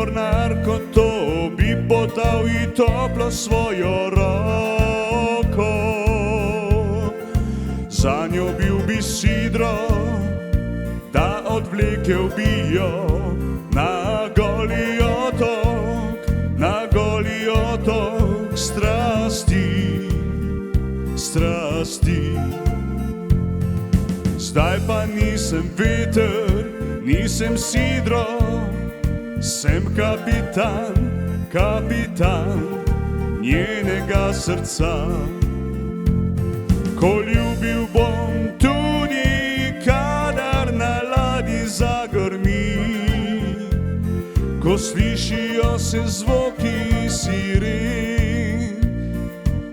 mornarko, to bi podal i toplo svojo roko. Za njo bil bi sidro, da odvlekel bi jo na goli otok strasti, strasti. Zdaj pa nisem veter, nisem sidro, sem kapitan, kapitan njenega srca. Ko ljubil bom tudi, kadar na ladji zagrmi, ko slišijo se zvoki siren,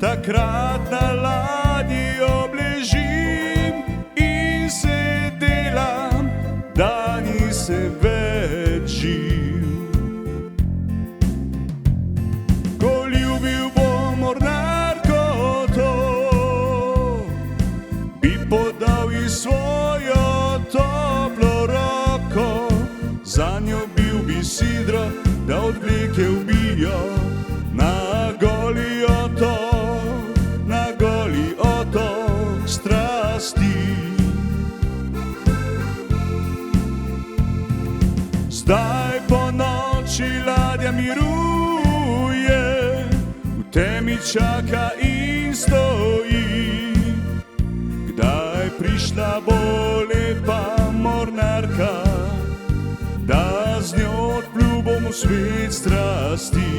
takrat na ladji obležim in se delam, da nisem več živ. Ko ljubil bom mornarko, to bi podal i svojo toplo roko. Za njo bil bi sidro, da odvlekel bi jo na goli otok strasti. Zdaj po noči ladja miruje, v temi čaka in stoji. Kdaj prišla bo lepa mornarka, da z njo odplul bom v svet strasti.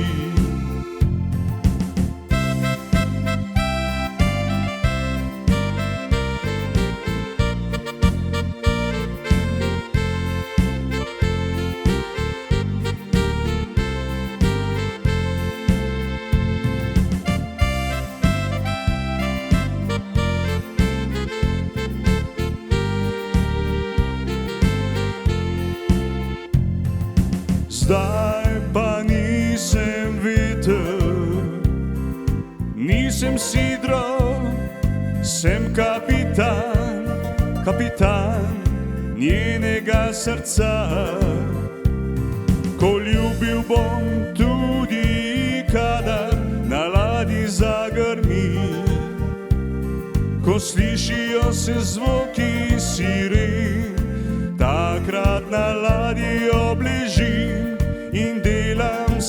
Zdaj pa nisem veter, nisem sidro, sem kapitan, kapitan njenega srca. Ko ljubil bom tudi, kadar na ladji zagrmi, ko slišijo se zvoki siren, takrat na ladji obležim in delam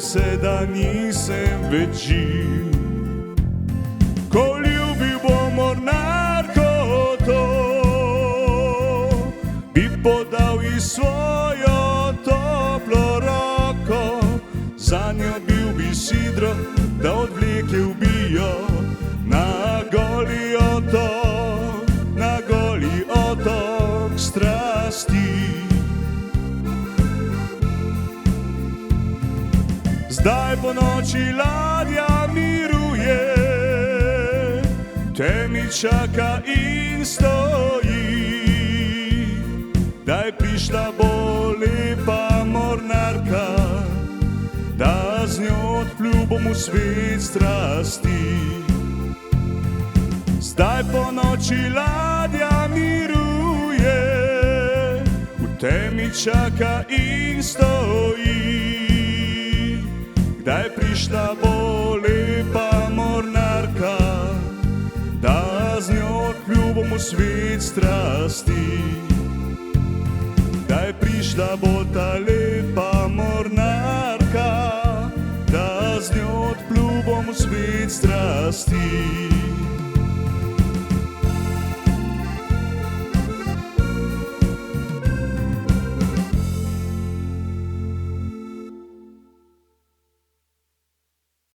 se, da nisem več živ. Ko ljubil bom mornarko, to bi podal i svojo toplo roko. Za njo bil bi sidro, da odvlekel bi jo na goli otok strasti. Zdaj po noči ladja miruje, v temi čaka in stoji. Kdaj prišla bo lepa mornarka, da z njo odplul bom v svet strasti. Zdaj po noči ladja miruje, v temi čaka in stoji. Kdaj prišla bo lepa mornarka, da z njo odplul bom v svet strasti. Kdaj prišla bo ta lepa mornarka, da z njo odplul bom v svet strasti.